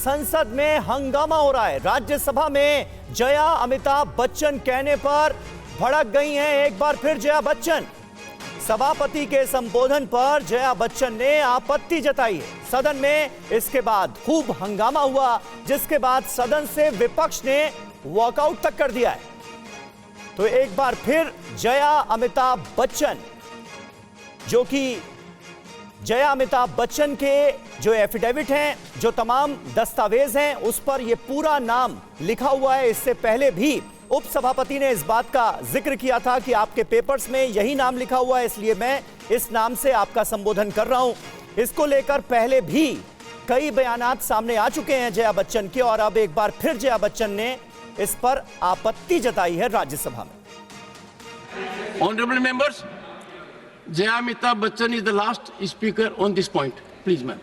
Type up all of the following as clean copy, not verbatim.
संसद में हंगामा हो रहा है। राज्यसभा में जया अमिताभ बच्चन कहने पर भड़क गई हैं एक बार फिर जया बच्चन। सभापति के संबोधन पर जया बच्चन ने आपत्ति जताई है। सदन में इसके बाद खूब हंगामा हुआ, जिसके बाद सदन से विपक्ष ने वॉकआउट तक कर दिया है। तो एक बार फिर जया अमिताभ बच्चन, जो कि जया अमिताभ बच्चन के जो एफिडेविट हैं, जो तमाम दस्तावेज हैं, उस पर यह पूरा नाम लिखा हुआ है। इससे पहले भी उपसभापति ने इस बात का जिक्र किया था कि आपके पेपर्स में यही नाम लिखा हुआ है, इसलिए मैं इस नाम से आपका संबोधन कर रहा हूं। इसको लेकर पहले भी कई बयानात सामने आ चुके हैं जया बच्चन के, और अब एक बार फिर जया बच्चन ने इस पर आपत्ति जताई है राज्यसभा में। Honourable members, Jaya Amitabh Bachchan is the last speaker on this point, please ma'am.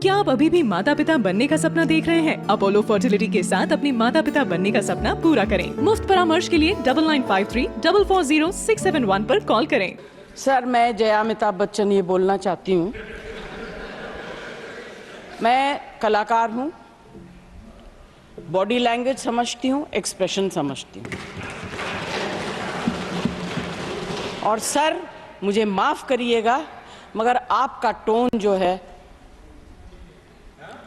क्या आप अभी भी माता पिता बनने का सपना देख रहे हैं? अपोलो फर्टिलिटी के साथ अपनी माता पिता बनने का सपना पूरा करें। मुफ्त परामर्श के लिए 9953440671 पर कॉल करें। सर, मैं जया अमिताभ बच्चन ये बोलना चाहती हूँ, मैं कलाकार हूँ, बॉडी लैंग्वेज समझती हूँ, एक्सप्रेशन समझती हूँ। और सर, मुझे माफ करिएगा, मगर आपका टोन जो है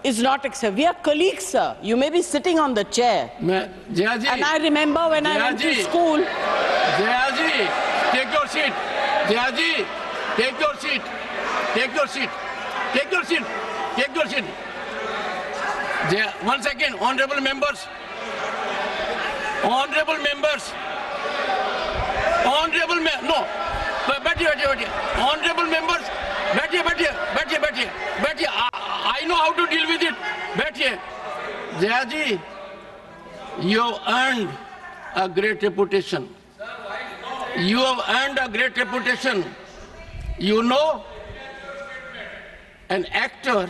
is not acceptable. We are colleagues, sir. You may be sitting on the chair. Jaya ji. And I remember when I went to school. Jaya ji, take your seat. Jaya ji, take your seat. Take your seat. Take your seat. Take your seat. Jaya, one second, honorable members. Honorable members. Honorable no. बैठिए. Honorable members. बैठिए. I know how to deal with it. बैठिए. Jaya ji, you have earned a great reputation. You have earned a great reputation. You know, an actor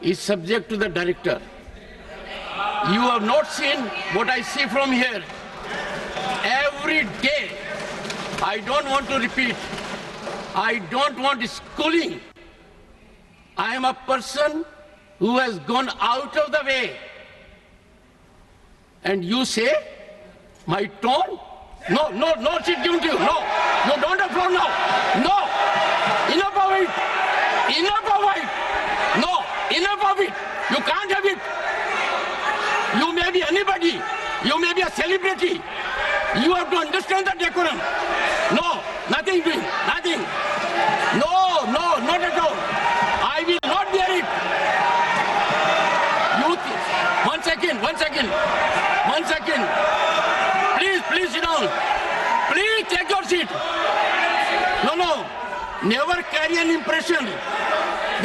is subject to the director. You have not seen what I see from here. Every day, I don't want to repeat. I don't want schooling. I am a person who has gone out of the way. And you say, my tone? No, sit given to you. No, you don't have floor now. No, enough of it. No, enough of it. You can't have it. You may be anybody. You may be a celebrity. You have to understand the decorum. No, nothing doing, nothing. No, not at all. I will not bear it. One second. Please sit down. Please take your seat. No. Never carry an impression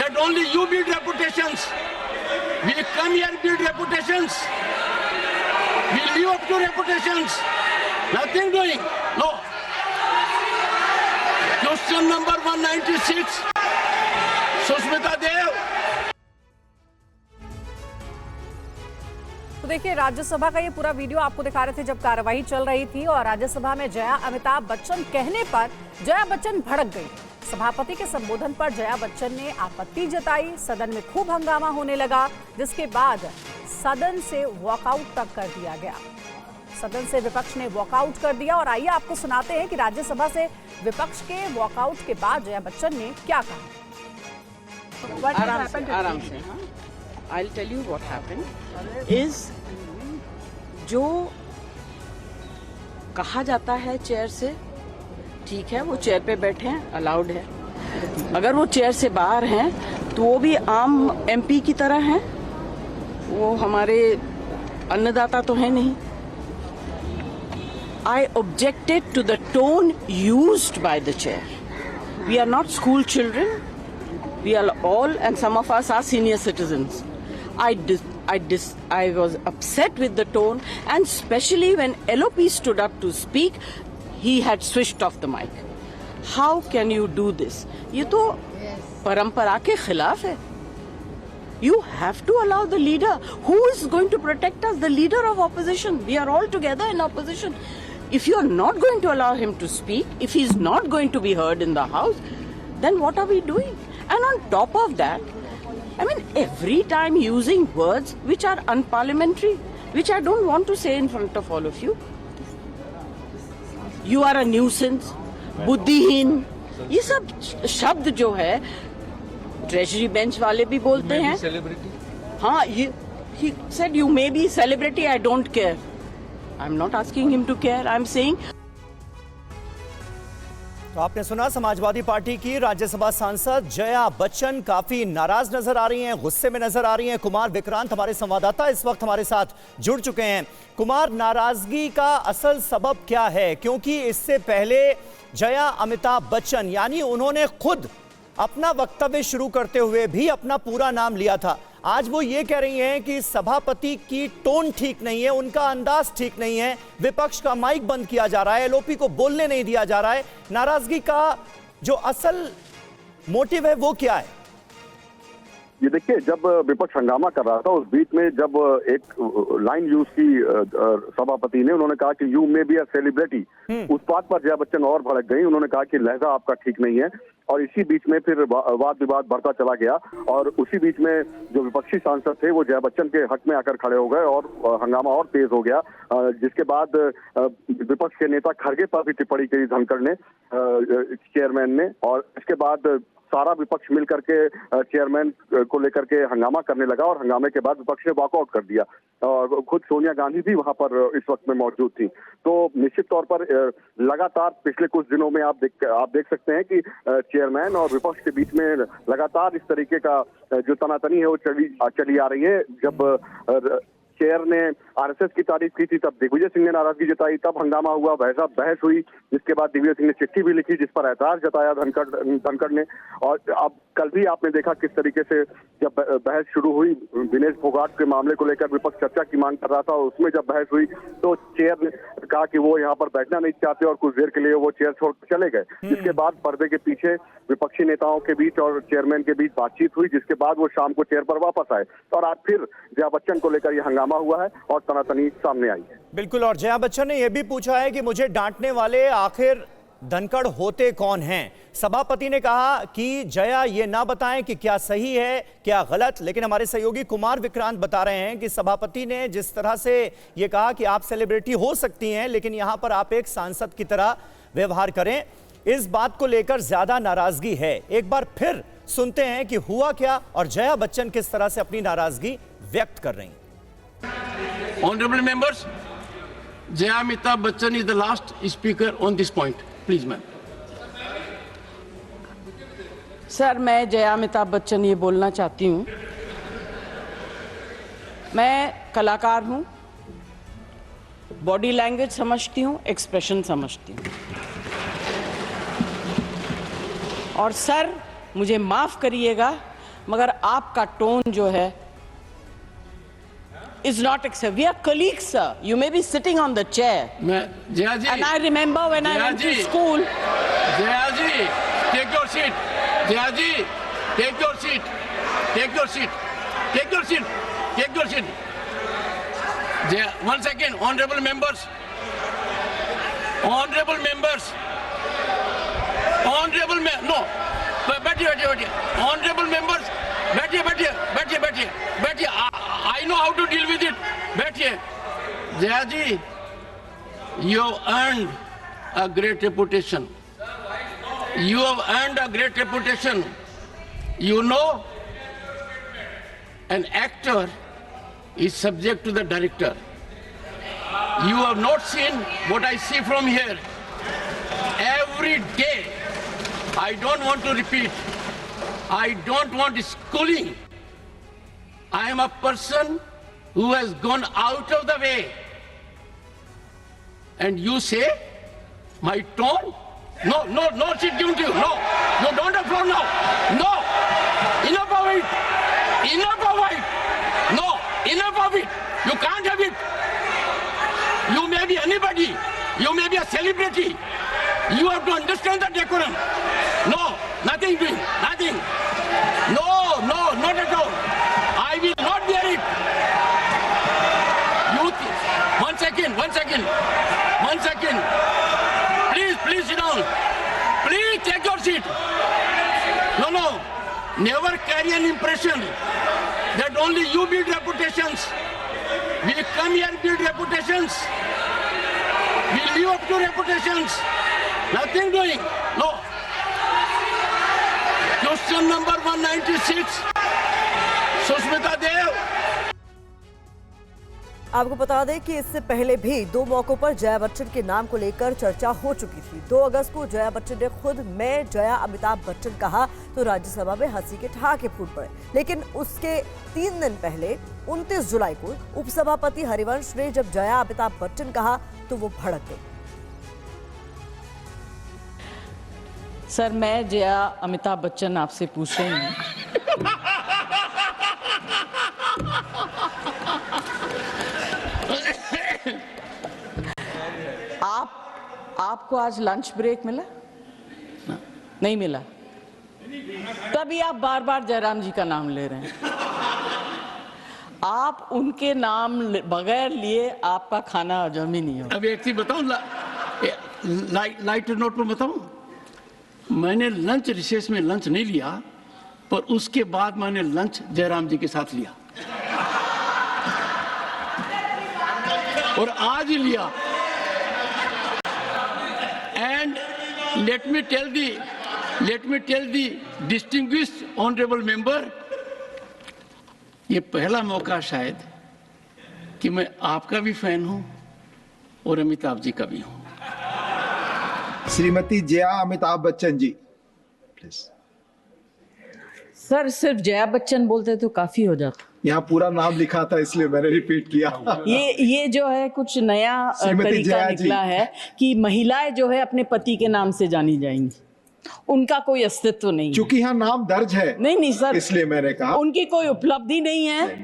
that only you build reputations. We come here and build reputations. We live up to reputations. Nothing doing. No. Question number 196. Sushmita Dev. तो देखिए, राज्यसभा का ये पूरा video आपको दिखा रहे थे जब कार्यवाही चल रही थी, और राज्यसभा में जया अमिताभ बच्चन कहने पर जया बच्चन भड़क गई। सभापति के संबोधन पर जया बच्चन ने आपत्ति जताई। सदन में खूब हंगामा होने लगा, जिसके बाद सदन से वॉकआउट तक कर दिया गया। सदन से विपक्ष ने वॉकआउट कर दिया, और आइए आपको सुनाते हैं कि राज्यसभा से विपक्ष के वॉकआउट के बाद जया बच्चन ने क्या कहा। आराम से। I'll tell you what happened is, जो कहा जाता है चेयर से, ठीक है, वो चेयर पे बैठे हैं, अलाउड है। अगर वो चेयर से बाहर हैं तो वो भी आम एमपी की तरह हैं, वो हमारे अन्नदाता तो है नहीं। I objected to the tone used by the chair. We are not school children. We are all, and some of us are senior citizens. I was upset with the tone, and especially when LOP stood up to speak, he had switched off the mic. How can you do this? ये तो परंपरा के खिलाफ है. You have to allow the leader. Who is going to protect us? The leader of opposition. We are all together in opposition. If you are not going to allow him to speak, if he is not going to be heard in the house, then what are we doing? And on top of that, I mean, every time using words which are unparliamentary, which I don't want to say in front of all of you. You are a nuisance, बुद्धिहीन, ये सब शब्द जो है treasury bench वाले भी बोलते हैं. हाँ, he said you may be celebrity, I don't care. I'm not asking him to care. I'm saying. तो आपने सुना समाजवादी पार्टी की राज्यसभा सांसद जया बच्चन काफी नाराज नजर आ रही हैं, गुस्से में नजर आ रही हैं. कुमार विक्रांत हमारे संवाददाता इस वक्त हमारे साथ जुड़ चुके हैं. कुमार, नाराजगी का असल सबब क्या है? क्योंकि इससे पहले जया अमिताभ बच्चन यानी उन्होंने खुद अपना वक्तव्य शुरू करते हुए भी अपना पूरा नाम लिया था. आज वो ये कह रही हैं कि सभापति की टोन ठीक नहीं है, उनका अंदाज ठीक नहीं है, विपक्ष का माइक बंद किया जा रहा है, एलओपी को बोलने नहीं दिया जा रहा है. नाराजगी का जो असल मोटिव है वो क्या है? ये देखिए, जब विपक्ष हंगामा कर रहा था उस बीच में जब एक लाइन यूज की सभापति ने, उन्होंने कहा कि you may be a celebrity, उस बात पर जया बच्चन और भड़क गई. उन्होंने कहा कि लहजा आपका ठीक नहीं है और इसी बीच में फिर वाद विवाद बढ़ता चला गया और उसी बीच में जो विपक्षी सांसद थे वो जया बच्चन के हक में आकर खड़े हो गए और हंगामा और तेज हो गया. जिसके बाद विपक्ष के नेता खड़गे पर भी टिप्पणी करी धनखड़ ने, चेयरमैन ने, और इसके बाद सारा विपक्ष मिल करके चेयरमैन को लेकर के हंगामा करने लगा और हंगामे के बाद विपक्ष ने वॉकआउट कर दिया. और खुद सोनिया गांधी भी वहां पर इस वक्त में मौजूद थी. तो निश्चित तौर पर लगातार पिछले कुछ दिनों में आप देख सकते हैं कि चेयरमैन और विपक्ष के बीच में लगातार इस तरीके का जो तनातनी है वो चली आ रही है. जब चेयर ने आरएसएस की तारीफ की थी तब दिग्विजय सिंह ने नाराजगी जताई, तब हंगामा हुआ, बहस हुई, जिसके बाद दिग्विजय सिंह ने चिट्ठी भी लिखी जिस पर एतराज जताया धनखड़ ने. और अब कल भी आपने देखा किस तरीके से जब बहस शुरू हुई विनेश फोगाट के मामले को लेकर विपक्ष चर्चा की मांग कर रहा था, उसमें जब बहस हुई तो चेयर ने कहा कि वो यहाँ पर बैठना नहीं चाहते और कुछ देर के लिए वो चेयर छोड़ चले गए. जिसके बाद पर्दे के पीछे विपक्षी नेताओं के बीच और चेयरमैन के बीच बातचीत हुई, जिसके बाद वो शाम को चेयर पर वापस आए और आज फिर जया बच्चन को लेकर यह हंगामा हुआ है और तनातनी सामने आई है. बिल्कुल, और जया बच्चन ने यह भी पूछा है कि मुझे डांटने वाले आखिर धनखड़ होते कौन हैं? सभापति ने कहा कि जया ये ना बताएं कि क्या सही है क्या गलत, लेकिन हमारे सहयोगी कुमार विक्रांत बता रहे हैं कि सभापति ने जिस तरह से ये कहा कि आप सेलिब्रिटी हो सकती हैं लेकिन यहां पर आप एक सांसद की तरह व्यवहार करें, इस बात को लेकर ज्यादा नाराजगी है. एक बार फिर सुनते हैं कि हुआ क्या और जया बच्चन किस तरह से अपनी नाराजगी व्यक्त कर रही हैं. Honorable members, Jaya Amitabh Bachchan is the last speaker on this point. Please, ma'am. Sir, मैं जया अमिताभ बच्चन ये बोलना चाहती हूँ, मैं कलाकार हूँ, बॉडी लैंग्वेज समझती हूँ, एक्सप्रेशन समझती हूँ. और सर मुझे माफ करिएगा मगर आपका टोन जो है is not acceptable. We are colleagues, sir. You may be sitting on the chair. Jaya ji. And I remember when I went to school. Jaya ji, take your seat. Jaya ji, take your seat. Take your seat. Take your seat. Take your seat. Jaya, 1 second, honorable members. Honorable members. Honorable no. बैठिए. Honorable members. बैठिए. I know how to deal with it. बैठिए. Jaya ji, you have earned a great reputation. You have earned a great reputation. You know, an actor is subject to the director. You have not seen what I see from here. Every day, I don't want to repeat. I don't want schooling. I am a person who has gone out of the way. And you say, my tone? No, sit given to you. No, you don't have floor now. No, enough of it. No, enough of it. You can't have it. You may be anybody. You may be a celebrity. You have to understand the decorum. No, nothing doing, nothing. No, not at all. I will not bear it. One second. Please sit down. Please take your seat. No. Never carry an impression that only you build reputations. We come here and build reputations. We live up to reputations. Nothing doing. No. Question number 196. Sushmita Dev. आपको बता दें कि इससे पहले भी 2 मौकों पर जया बच्चन के नाम को लेकर चर्चा हो चुकी थी। 2 अगस्त को जया बच्चन ने खुद मैं जया अमिताभ बच्चन कहा तो राज्यसभा में हंसी के ठहाके फूट पड़े, लेकिन उसके 3 दिन पहले 29 जुलाई को उपसभापति हरिवंश ने जब जया अमिताभ बच्चन कहा तो वो भड़क गई। सर, मैं जया अमिताभ बच्चन आपसे पूछ रही हूँ, आपको आज लंच ब्रेक मिला? नहीं मिला, तभी आप बार बार जयराम जी का नाम ले रहे हैं। आप उनके नाम बगैर लिए आपका खाना हजम ही नहीं होगा। अब एक चीज बताऊं, लाइट नोट पर बताऊं, मैंने लंच रिसेस में लंच नहीं लिया, पर उसके बाद मैंने लंच जयराम जी के साथ लिया और आज ही लिया। And let me tell the distinguished honourable member, ये पहला मौका शायद कि मैं आपका भी फैन हूं और अमिताभ जी का भी हूं। श्रीमती जया अमिताभ बच्चन जी, प्लीज। सर, सिर्फ जया बच्चन बोलते तो काफी हो जाता। यहाँ पूरा नाम लिखा था इसलिए मैंने रिपीट किया। ये जो है कुछ नया तरीका निकला है कि महिलाएं जो है अपने पति के नाम से जानी जाएंगी, उनका कोई अस्तित्व नहीं। चूंकि यहाँ नाम दर्ज है, नहीं सर, इसलिए मैंने कहा उनकी कोई उपलब्धि नहीं है।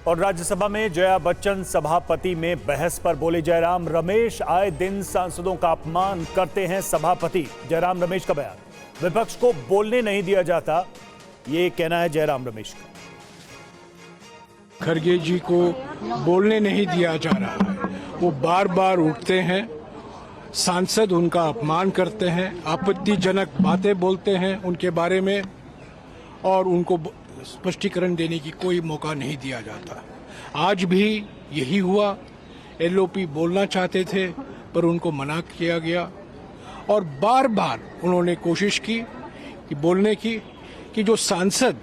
और राज्यसभा में जया बच्चन सभापति में बहस पर बोले जयराम रमेश, आए दिन सांसदों का अपमान करते हैं सभापति। जयराम रमेश का बयान, विपक्ष को बोलने नहीं दिया जाता, ये कहना है जयराम रमेश का। खड़गे जी को बोलने नहीं दिया जा रहा है, वो बार बार उठते हैं, सांसद उनका अपमान करते हैं, आपत्तिजनक बातें बोलते हैं उनके बारे में, और उनको स्पष्टीकरण देने की कोई मौका नहीं दिया जाता। आज भी यही हुआ। एलओपी बोलना चाहते थे पर उनको मना किया गया, और बार बार उन्होंने कोशिश की कि बोलने की कि जो सांसद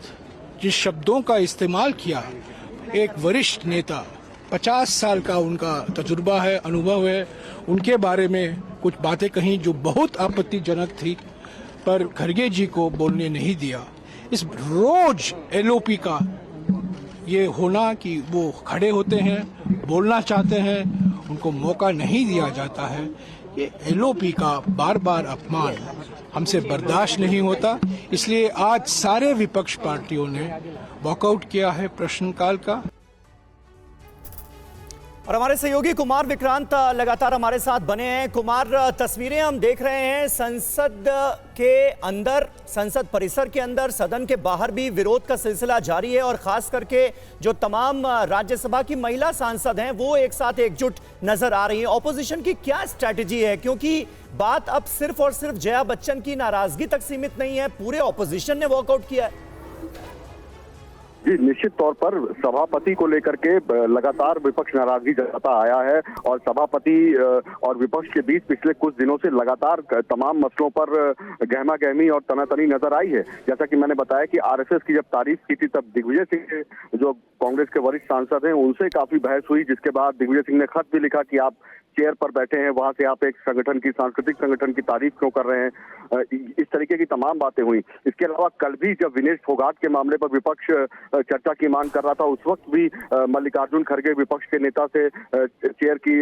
जिस शब्दों का इस्तेमाल किया, एक वरिष्ठ नेता 50 साल का उनका तजुर्बा है, अनुभव है, उनके बारे में कुछ बातें कहीं जो बहुत आपत्तिजनक थी, पर खड़गे जी को बोलने नहीं दिया। इस रोज एलओपी का ये होना कि वो खड़े होते हैं, बोलना चाहते हैं, उनको मौका नहीं दिया जाता है, ये एलओपी का बार बार अपमान हमसे बर्दाश्त नहीं होता। इसलिए आज सारे विपक्ष पार्टियों ने वॉकआउट किया है प्रश्नकाल का। और हमारे सहयोगी कुमार विक्रांत लगातार हमारे साथ बने हैं। कुमार, तस्वीरें हम देख रहे हैं संसद के अंदर, संसद परिसर के अंदर, सदन के बाहर भी विरोध का सिलसिला जारी है, और खास करके जो तमाम राज्यसभा की महिला सांसद हैं वो एक साथ एकजुट नजर आ रही हैं। ऑपोजिशन की क्या स्ट्रैटेजी है, क्योंकि बात अब सिर्फ और सिर्फ जया बच्चन की नाराजगी तक सीमित नहीं है, पूरे ऑपोजिशन ने वॉकआउट किया है। जी, निश्चित तौर पर सभापति को लेकर के लगातार विपक्ष नाराजगी जताता आया है, और सभापति और विपक्ष के बीच पिछले कुछ दिनों से लगातार तमाम मसलों पर गहमा गहमी और तनातनी नजर आई है। जैसा कि मैंने बताया कि आरएसएस की जब तारीफ की थी तब दिग्विजय सिंह जो कांग्रेस के वरिष्ठ सांसद हैं उनसे काफी बहस हुई, जिसके बाद दिग्विजय सिंह ने खत भी लिखा कि आप चेयर पर बैठे हैं, वहां से आप एक संगठन की, सांस्कृतिक संगठन की तारीफ क्यों कर रहे हैं। इस तरीके की तमाम बातें हुई। इसके अलावा कल भी जब विनेश फोगाट के मामले पर विपक्ष चर्चा की मांग कर रहा था, उस वक्त भी मल्लिकार्जुन खड़गे विपक्ष के नेता से चेयर की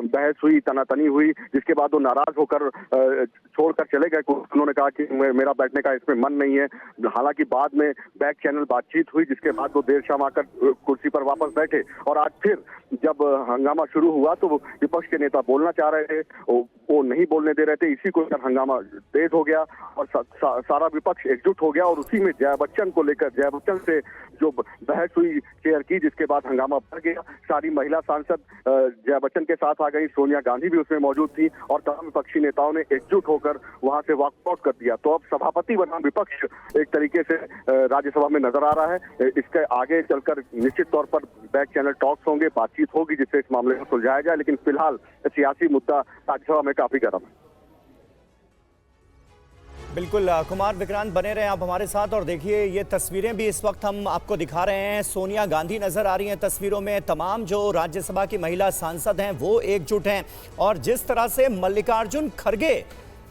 बहस हुई, तनातनी हुई, जिसके बाद वो नाराज होकर छोड़कर चले गए। उन्होंने कहा कि मेरा बैठने का इसमें मन नहीं है। हालांकि बाद में बैक चैनल बातचीत हुई, जिसके बाद वो देर शाम आकर कुर्सी पर वापस बैठे, और आज फिर जब हंगामा शुरू हुआ तो विपक्ष के नेता बोलना चाह रहे थे, वो नहीं बोलने दे रहे थे। इसी को हंगामा रेज हो गया और सारा विपक्ष एकजुट हो गया और उसी में जया बच्चन को लेकर, जया बच्चन से जो बहस हुई चेयर की, जिसके बाद हंगामा बढ़ गया। सारी महिला सांसद जया बच्चन के साथ आ गई, सोनिया गांधी भी उसमें मौजूद थी और तमाम विपक्षी नेताओं ने एकजुट होकर वहां से वॉकआउट कर दिया। तो अब सभापति बनाम विपक्ष एक तरीके से राज्यसभा में नजर आ रहा है। इसके आगे चलकर निश्चित तौर पर बैक चैनल टॉक्स होंगे, बातचीत होगी जिससे इस मामले को सुलझाया जाए, लेकिन फिलहाल सियासी मुद्दा राज्यसभा में काफी गर्म है। बिल्कुल कुमार विक्रांत बने रहे आप हमारे साथ। और देखिए ये तस्वीरें भी इस वक्त हम आपको दिखा रहे हैं, सोनिया गांधी नजर आ रही हैं तस्वीरों में, तमाम जो राज्यसभा की महिला सांसद हैं वो एकजुट हैं। और जिस तरह से मल्लिकार्जुन खड़गे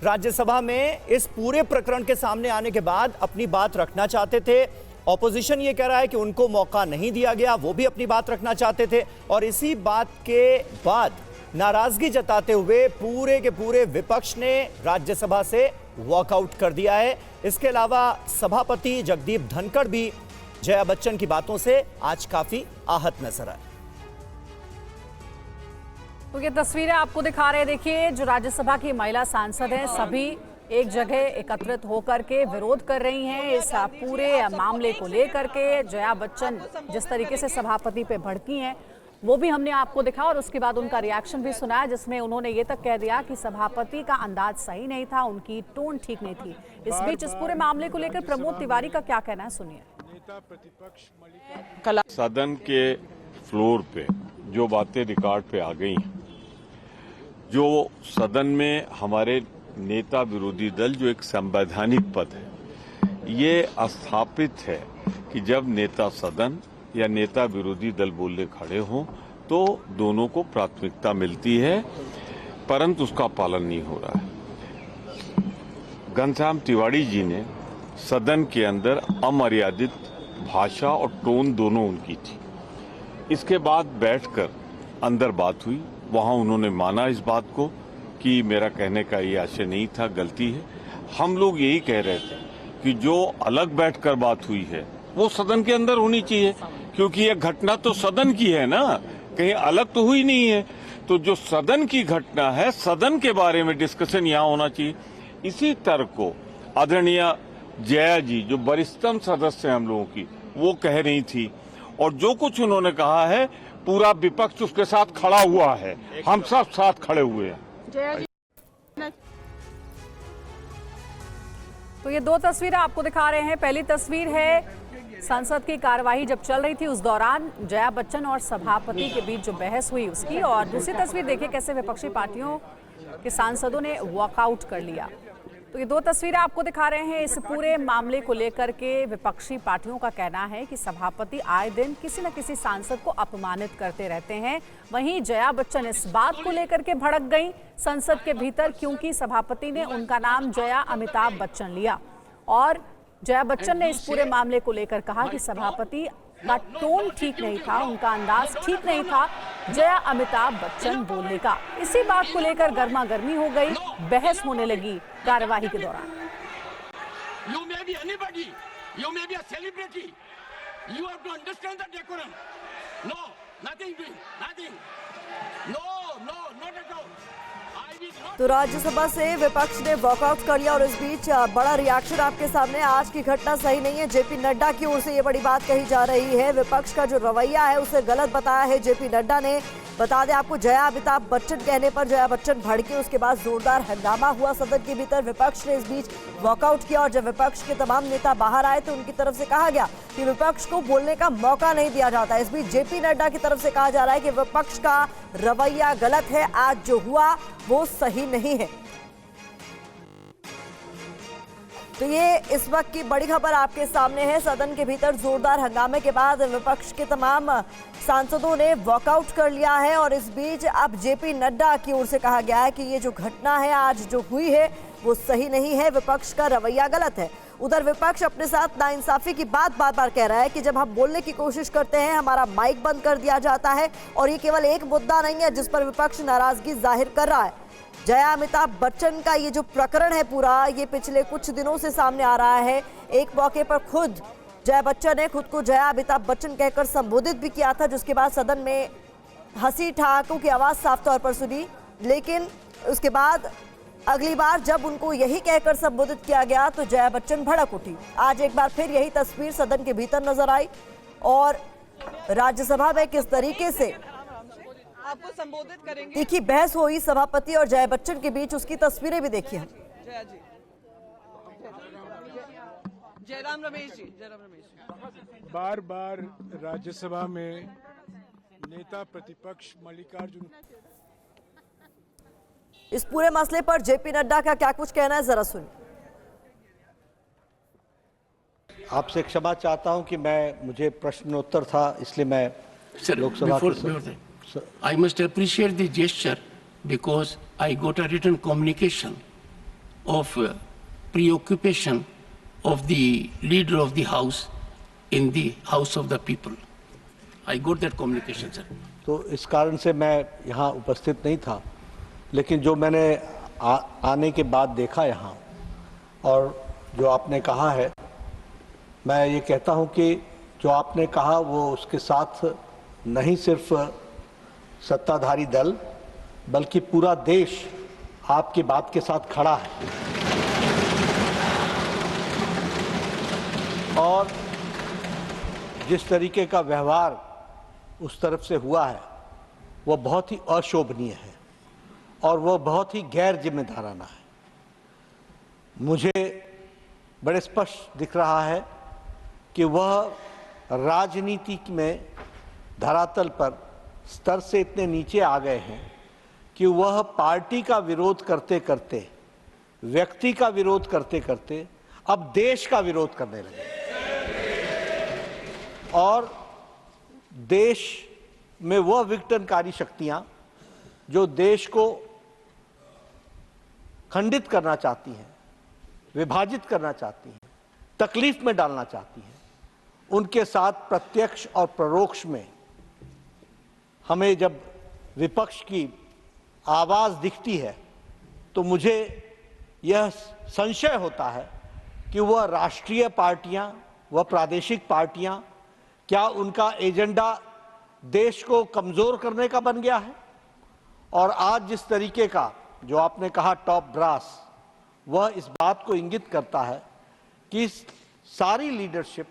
राज्यसभा में इस पूरे प्रकरण के सामने आने के बाद अपनी बात रखना चाहते थे, ऑपोजिशन ये कह रहा है कि उनको मौका नहीं दिया गया, वो भी अपनी बात रखना चाहते थे, और इसी बात के बाद नाराजगी जताते हुए पूरे के पूरे विपक्ष ने राज्यसभा से वॉकआउट कर दिया है। इसके अलावा सभापति जगदीप धनखड़ भी जया बच्चन की बातों से आज काफी आहत नजर आए। तो ये तस्वीरें आपको दिखा रहे हैं, देखिए जो राज्यसभा की महिला सांसद हैं सभी एक जगह एकत्रित होकर के विरोध कर रही हैं इस पूरे मामले को लेकर के। जया बच्चन जिस तरीके से सभापति पे भड़की हैं वो भी हमने आपको दिखा और उसके बाद उनका रिएक्शन भी सुनाया, जिसमें उन्होंने ये तक कह दिया कि सभापति का अंदाज सही नहीं था, उनकी टोन ठीक नहीं थी। इस बीच इस पूरे मामले को लेकर प्रमोद तिवारी का क्या कहना है, सुनिए। सदन के फ्लोर पे जो बातें रिकॉर्ड पे आ गई हैं, जो सदन में हमारे नेता विरोधी दल जो एक संवैधानिक पद है, ये स्थापित है कि जब नेता सदन या नेता विरोधी दल बोलने खड़े हों तो दोनों को प्राथमिकता मिलती है, परंतु उसका पालन नहीं हो रहा है। घनश्याम तिवारी जी ने सदन के अंदर अमर्यादित भाषा और टोन दोनों उनकी थी। इसके बाद बैठकर अंदर बात हुई, वहां उन्होंने माना इस बात को कि मेरा कहने का ये आशय नहीं था, गलती है। हम लोग यही कह रहे थे कि जो अलग बैठकर बात हुई है वो सदन के अंदर होनी चाहिए, क्योंकि ये घटना तो सदन की है ना, कहीं अलग तो हुई नहीं है। तो जो सदन की घटना है, सदन के बारे में डिस्कशन यहाँ होना चाहिए। इसी तर्क को आदरणीय जया जी जो वरिष्ठतम सदस्य हैं हम लोगों की, वो कह रही थी, और जो कुछ उन्होंने कहा है पूरा विपक्ष उसके साथ खड़ा हुआ है, हम सब साथ खड़े हुए हैं। तो ये दो तस्वीरें आपको दिखा रहे हैं। पहली तस्वीर है संसद की कार्यवाही जब चल रही थी उस दौरान जया बच्चन और सभापति के बीच जो बहस हुई उसकी, और दूसरी तस्वीर देखिए कैसे विपक्षी पार्टियों के सांसदों ने वॉकआउट कर लिया। तो ये दो तस्वीरें आपको दिखा रहे हैं। इस पूरे मामले को लेकर के विपक्षी पार्टियों का कहना है कि सभापति आए दिन किसी न किसी सांसद को अपमानित करते रहते हैं। वहीं जया बच्चन इस बात को लेकर के भड़क गई संसद के भीतर, क्योंकि सभापति ने उनका नाम जया अमिताभ बच्चन लिया, और जया बच्चन ने इस पूरे मामले को लेकर कहा कि सभापति का टोन ठीक नहीं था, उनका अंदाज ठीक नहीं था जया अमिताभ बच्चन बोलने का। इसी बात को लेकर गर्मा गर्मी हो गई, बहस होने लगी कार्यवाही के दौरान। You may be anybody, you may be a celebrity, you have to understand the decorum. No, nothing doing, nothing. No, not at all. तो राज्यसभा से विपक्ष ने वॉकआउट कर लिया और इस बीच बड़ा रिएक्शन आपके सामने। आज की घटना सही नहीं है, जेपी नड्डा की ओर से ये बड़ी बात कही जा रही है। विपक्ष का जो रवैया है उसे गलत बताया है जेपी नड्डा ने। बता दें आपको, जया अमिताभ बच्चन कहने पर जया बच्चन भड़की, उसके बाद जोरदार हंगामा हुआ सदन के भीतर। विपक्ष ने इस बीच वॉकआउट किया और जब विपक्ष के तमाम नेता बाहर आए तो उनकी तरफ से कहा गया कि विपक्ष को बोलने का मौका नहीं दिया जाता। इस बीच जेपी नड्डा की तरफ से कहा जा रहा है कि विपक्ष का रवैया गलत है, आज जो हुआ वो सही नहीं है। तो ये इस वक्त की बड़ी खबर आपके सामने है। सदन के भीतर जोरदार हंगामे के बाद विपक्ष के तमाम सांसदों ने वॉकआउट कर लिया है और इस बीच अब जेपी नड्डा की ओर से कहा गया है कि ये जो घटना है आज जो हुई है वो सही नहीं है, विपक्ष का रवैया गलत है। उधर विपक्ष अपने साथ नाइंसाफी की बात बार बार कह रहा है कि जब हम बोलने की कोशिश करते हैं हमारा माइक बंद कर दिया जाता है, और ये केवल एक मुद्दा नहीं है जिस पर विपक्ष नाराजगी जाहिर कर रहा है। जया अमिताभ बच्चन का ये जो प्रकरण है पूरा, ये पिछले कुछ दिनों से सामने आ रहा है। एक मौके पर खुद जया बच्चन ने खुद को जया अमिताभ बच्चन कहकर संबोधित भी किया था, जिसके बाद सदन में हंसी ठहाकों की आवाज साफ तौर पर सुनी। लेकिन उसके बाद अगली बार जब उनको यही कहकर संबोधित किया गया तो जया बच्चन भड़क उठी। आज एक बार फिर यही तस्वीर सदन के भीतर नजर आई और राज्यसभा में किस तरीके से आपको संबोधित करेंगे। तीखी बहस हुई सभापति और जया बच्चन के बीच, उसकी तस्वीरें भी देखिए हम। जया जी, जयराम रमेश जी, जयराम रमेश जी। बार बार राज्यसभा में नेता प्रतिपक्ष मल्लिकार्जुन, इस पूरे मसले पर जेपी नड्डा का क्या कुछ कहना है, जरा सुनिए। आपसे क्षमा चाहता हूं कि मुझे प्रश्नोत्तर था, इसलिए मैं Lok Sabha I must appreciate the gesture because I got a written communication of preoccupation of the leader of the house in the House of the People. I got that communication, sir. तो इस कारण से मैं यहाँ उपस्थित नहीं था, लेकिन जो मैंने आने के बाद देखा यहाँ और जो आपने कहा है, मैं ये कहता हूँ कि जो आपने कहा वो उसके साथ नहीं सिर्फ सत्ताधारी दल बल्कि पूरा देश आपकी बात के साथ खड़ा है। और जिस तरीके का व्यवहार उस तरफ से हुआ है वो बहुत ही अशोभनीय है और वो बहुत ही गैर जिम्मेदाराना है। मुझे बड़े स्पष्ट दिख रहा है कि वह राजनीति में धरातल पर स्तर से इतने नीचे आ गए हैं कि वह पार्टी का विरोध करते करते, व्यक्ति का विरोध करते करते अब देश का विरोध करने लगे और देश में वह विघटनकारी शक्तियां जो देश को खंडित करना चाहती हैं, विभाजित करना चाहती हैं, तकलीफ में डालना चाहती हैं, उनके साथ प्रत्यक्ष और परोक्ष में हमें जब विपक्ष की आवाज दिखती है तो मुझे यह संशय होता है कि वह राष्ट्रीय पार्टियां, वह प्रादेशिक पार्टियां, क्या उनका एजेंडा देश को कमजोर करने का बन गया है। और आज जिस तरीके का जो आपने कहा टॉप ब्रास, वह इस बात को इंगित करता है कि सारी लीडरशिप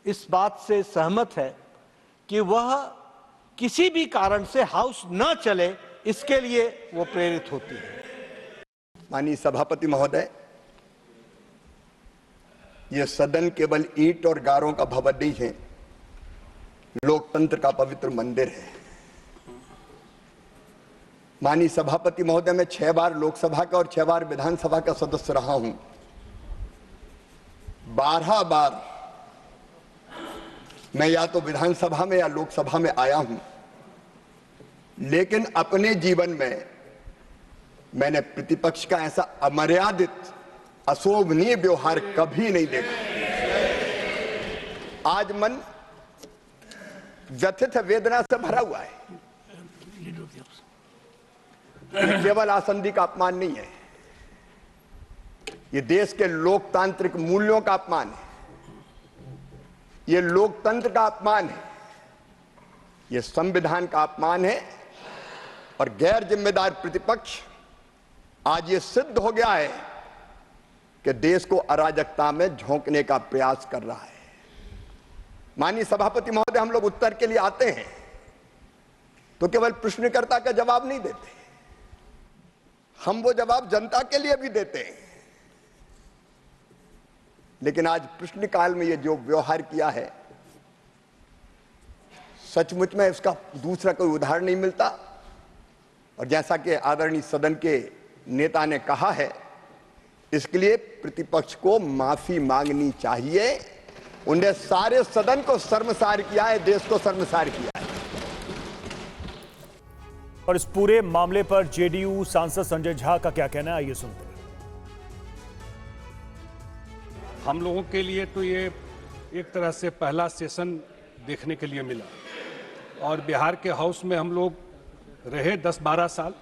इस बात से सहमत है कि वह किसी भी कारण से हाउस न चले, इसके लिए वो प्रेरित होती है। माननीय सभापति महोदय, यह सदन केवल ईंट और गारों का भवन नहीं है, लोकतंत्र का पवित्र मंदिर है। माननीय सभापति महोदय, मैं 6 बार लोकसभा का और 6 बार विधानसभा का सदस्य रहा हूं। 12 बार मैं या तो विधानसभा में या लोकसभा में आया हूं, लेकिन अपने जीवन में मैंने प्रतिपक्ष का ऐसा अमर्यादित, अशोभनीय व्यवहार कभी नहीं देखा। आज मन व्यथित वेदना से भरा हुआ है। केवल आसंदी का अपमान नहीं है, ये देश के लोकतांत्रिक मूल्यों का अपमान है, ये लोकतंत्र का अपमान है, ये संविधान का अपमान है। और गैर जिम्मेदार प्रतिपक्ष आज ये सिद्ध हो गया है कि देश को अराजकता में झोंकने का प्रयास कर रहा है। माननीय सभापति महोदय, हम लोग उत्तर के लिए आते हैं तो केवल प्रश्नकर्ता का जवाब नहीं देते, हम वो जवाब जनता के लिए भी देते हैं। लेकिन आज प्रश्नकाल में ये जो व्यवहार किया है, सचमुच में इसका दूसरा कोई उदाहरण नहीं मिलता। और जैसा कि आदरणीय सदन के नेता ने कहा है, इसके लिए प्रतिपक्ष को माफी मांगनी चाहिए। उन्हें सारे सदन को शर्मसार किया है, देश को शर्मसार किया है। और इस पूरे मामले पर जेडीयू सांसद संजय झा का क्या कहना है, आइए सुनते हैं। हम लोगों के लिए तो ये एक तरह से पहला सेशन देखने के लिए मिला और बिहार के हाउस में हम लोग रहे 10-12 साल।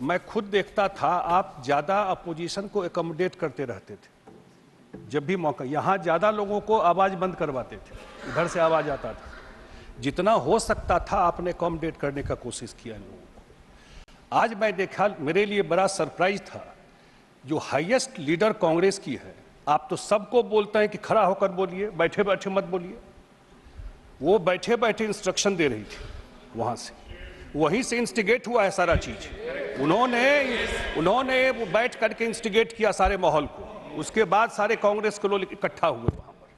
मैं खुद देखता था, आप ज़्यादा अपोजिशन को एकोमोडेट करते रहते थे। जब भी मौका, यहाँ ज़्यादा लोगों को आवाज़ बंद करवाते थे, इधर से आवाज़ आता था। जितना हो सकता था आपने एकोमोडेट करने का कोशिश किया इन लोगों को। आज मैं देखा, मेरे लिए बड़ा सरप्राइज था, जो हाईएस्ट लीडर कांग्रेस की है, आप तो सबको बोलते हैं कि खड़ा होकर बोलिए, बैठे बैठे मत बोलिए। वो बैठे बैठे इंस्ट्रक्शन दे रही थी वहां से, वहीं से इंस्टिगेट हुआ है सारा चीज। उन्होंने वो बैठ करके इंस्टिगेट किया सारे माहौल को, उसके बाद सारे कांग्रेस के लोग इकट्ठा हुए वहां पर,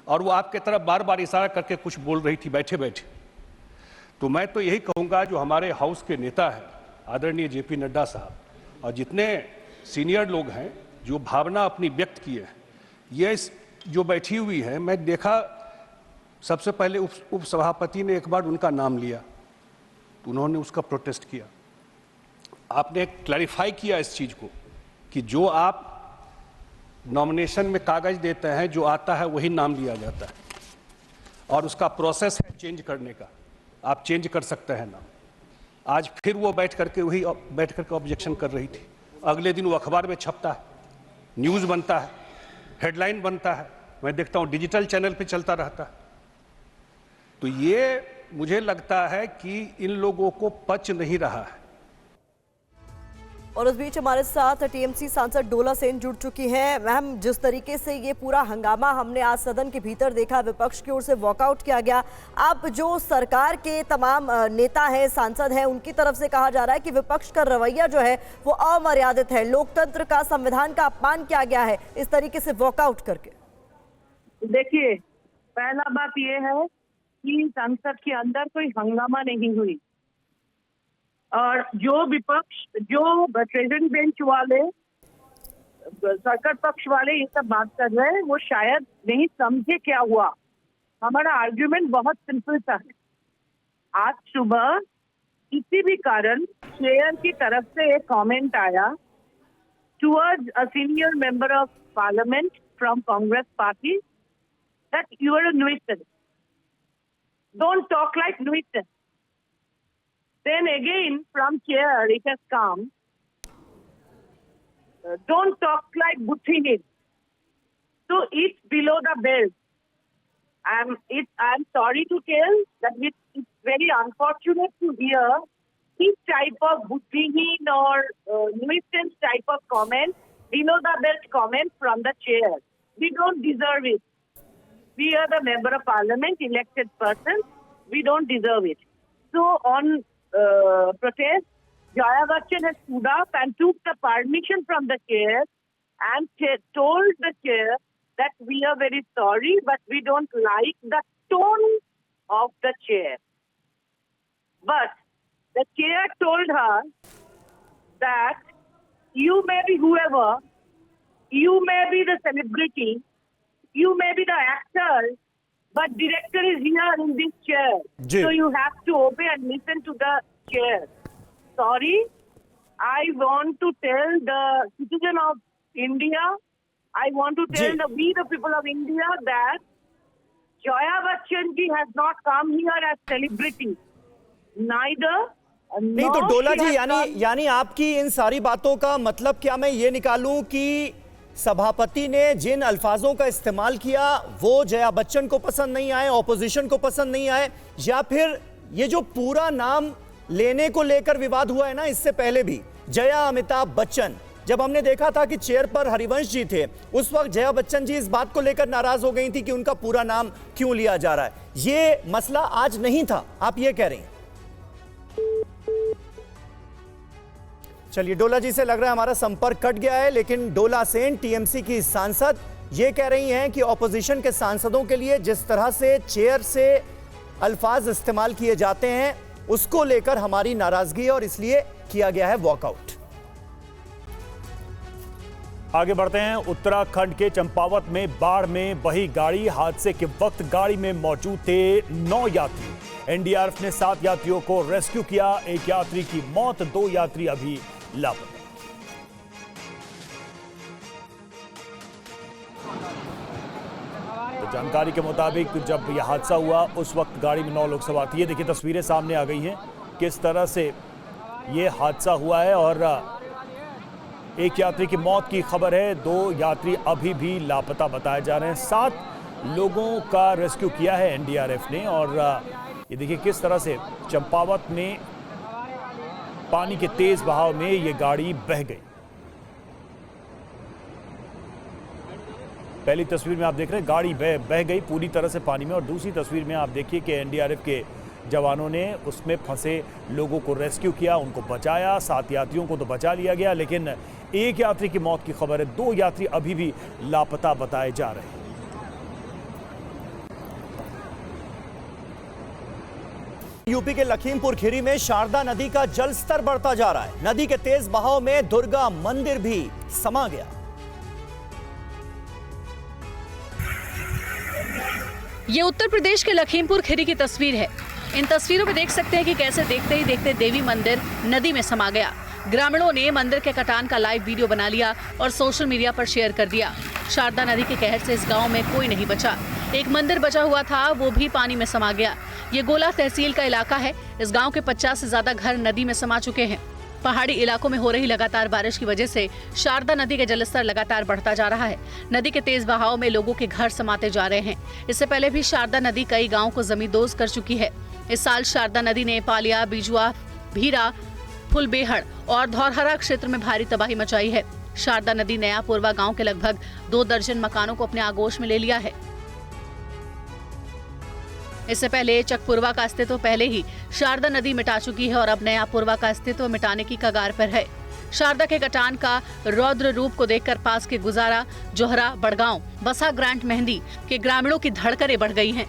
और वो आपके तरफ बार बार इशारा करके कुछ बोल रही थी बैठे बैठे। तो मैं तो यही कहूंगा, जो हमारे हाउस के नेता हैं आदरणीय जेपी नड्डा साहब और जितने सीनियर लोग हैं, जो भावना अपनी व्यक्त की है, ये जो बैठी हुई है, मैं देखा सबसे पहले उप सभापति ने एक बार उनका नाम लिया तो उन्होंने उसका प्रोटेस्ट किया। आपने क्लैरिफाई किया इस चीज को कि जो आप नॉमिनेशन में कागज देते हैं, जो आता है वही नाम लिया जाता है, और उसका प्रोसेस है चेंज करने का, आप चेंज कर सकते हैं नाम। आज फिर वो बैठ करके ऑब्जेक्शन कर रही थी। अगले दिन वो अखबार में छपता है, न्यूज़ बनता है, हेडलाइन बनता है, मैं देखता हूँ डिजिटल चैनल पे चलता रहता है। तो ये मुझे लगता है कि इन लोगों को पच नहीं रहा है। और उस बीच हमारे साथ टीएमसी सांसद डोला सेन जुड़ चुकी हैं। मैम, जिस तरीके से ये पूरा हंगामा हमने आज सदन के भीतर देखा, विपक्ष की ओर से वॉकआउट किया गया। अब जो सरकार के तमाम नेता हैं, सांसद हैं, उनकी तरफ से कहा जा रहा है कि विपक्ष का रवैया जो है वो अमर्यादित है, लोकतंत्र का, संविधान का अपमान किया गया है इस तरीके से वॉकआउट करके। देखिए, पहला बात ये है कि संसद के अंदर कोई हंगामा नहीं हुई, और जो विपक्ष, जो प्रेसिडेंट बेंच वाले, सरकार पक्ष वाले ये सब बात कर रहे हैं, वो शायद नहीं समझे क्या हुआ। हमारा आर्ग्यूमेंट बहुत सिंपल था। आज सुबह किसी भी कारण चेयर की तरफ से एक कमेंट आया towards a senior member of parliament from Congress party that you are a nuisance, don't talk like nuisance. Then again from chair it has come, don't talk like Buthinid. So it's below the belt. I'm sorry to tell that it's very unfortunate to hear this type of Buthinid or nuisance type of comment, below the belt comment from the chair. We don't deserve it. We are the member of parliament, elected person. We don't deserve it. So on protest, Jaya Bachchan has stood up and took the permission from the chair and told the chair that we are very sorry, but we don't like the tone of the chair. But the chair told her that you may be whoever, you may be the celebrity, you may be the actor, but director is here in this chair. So you have to obey and listen to the chair. Sorry, I want to tell the citizen of India, I want to tell we the people of India that Jaya Bachchan ji has not come here as celebrity. Neither. नहीं तो डोला जी, यानी आपकी इन सारी बातों का मतलब क्या मैं ये निकालूं कि सभापति ने जिन अल्फाजों का इस्तेमाल किया वो जया बच्चन को पसंद नहीं आए, ऑपोजिशन को पसंद नहीं आए, या फिर ये जो पूरा नाम लेने को लेकर विवाद हुआ है ना, इससे पहले भी जया अमिताभ बच्चन, जब हमने देखा था कि चेयर पर हरिवंश जी थे, उस वक्त जया बच्चन जी इस बात को लेकर नाराज हो गई थी कि उनका पूरा नाम क्यों लिया जा रहा है। ये मसला आज नहीं था, आप ये कह रहे हैं। चलिए, डोला जी से लग रहा है हमारा संपर्क कट गया है, लेकिन डोला सेन टीएमसी की सांसद ये कह रही हैं कि ऑपोजिशन के सांसदों के लिए जिस तरह से चेयर से अल्फाज इस्तेमाल किए जाते हैं उसको लेकर हमारी नाराजगी है और इसलिए किया गया है वॉकआउट। आगे बढ़ते हैं। उत्तराखंड के चंपावत में बाढ़ में बही गाड़ी, हादसे के वक्त गाड़ी में मौजूद थे 9 यात्री। एनडीआरएफ ने 7 यात्रियों को रेस्क्यू किया, 1 यात्री की मौत, 2 यात्री अभी लापता। तो जानकारी के मुताबिक जब यह हादसा हुआ उस वक्त गाड़ी में 9 लोग सवार थे। ये देखिए तस्वीरें सामने आ गई हैं किस तरह से ये हादसा हुआ है, और 1 यात्री की मौत की खबर है, 2 यात्री अभी भी लापता बताए जा रहे हैं। 7 लोगों का रेस्क्यू किया है एनडीआरएफ ने, और ये देखिए किस तरह से चंपावत में पानी के तेज बहाव में ये गाड़ी बह गई। पहली तस्वीर में आप देख रहे हैं गाड़ी बह गई पूरी तरह से पानी में, और दूसरी तस्वीर में आप देखिए कि एनडीआरएफ के जवानों ने उसमें फंसे लोगों को रेस्क्यू किया, उनको बचाया। 7 यात्रियों को तो बचा लिया गया, लेकिन एक यात्री की मौत की खबर है। 2 यात्री अभी भी लापता बताए जा रहे हैं। यूपी के लखीमपुर खीरी में शारदा नदी का जल स्तर बढ़ता जा रहा है। नदी के तेज बहाव में दुर्गा मंदिर भी समा गया। ये उत्तर प्रदेश के लखीमपुर खीरी की तस्वीर है। इन तस्वीरों में देख सकते हैं कि कैसे देखते ही देखते देवी मंदिर नदी में समा गया। ग्रामीणों ने मंदिर के कटान का लाइव वीडियो बना लिया और सोशल मीडिया पर शेयर कर दिया। शारदा नदी के कहर से इस गांव में कोई नहीं बचा। एक मंदिर बचा हुआ था, वो भी पानी में समा गया। ये गोला तहसील का इलाका है। इस गांव के 50 से ज्यादा घर नदी में समा चुके हैं। पहाड़ी इलाकों में हो रही लगातार बारिश की वजह से शारदा नदी के जलस्तर लगातार बढ़ता जा रहा है। नदी के तेज बहाव में लोगों के घर समाते जा रहे हैं। इससे पहले भी शारदा नदी कई गांवों को जमींदोज कर चुकी है। इस साल शारदा नदी ने पालिया, बिजुआ, भीरा, फुलबेहड़ और धौरहरा क्षेत्र में भारी तबाही मचाई है। शारदा नदी नया पूर्वा गांव के लगभग 2 दर्जन मकानों को अपने आगोश में ले लिया है। इससे पहले चकपुरवा का अस्तित्व पहले ही शारदा नदी मिटा चुकी है और अब नया पूर्वा का अस्तित्व मिटाने की कगार पर है। शारदा के कटान का रौद्र रूप को देखकर पास के गुजारा, जोहरा, बड़गांव, बसा, ग्रांट, मेहंदी के ग्रामीणों की धड़कनें बढ़ गई हैं।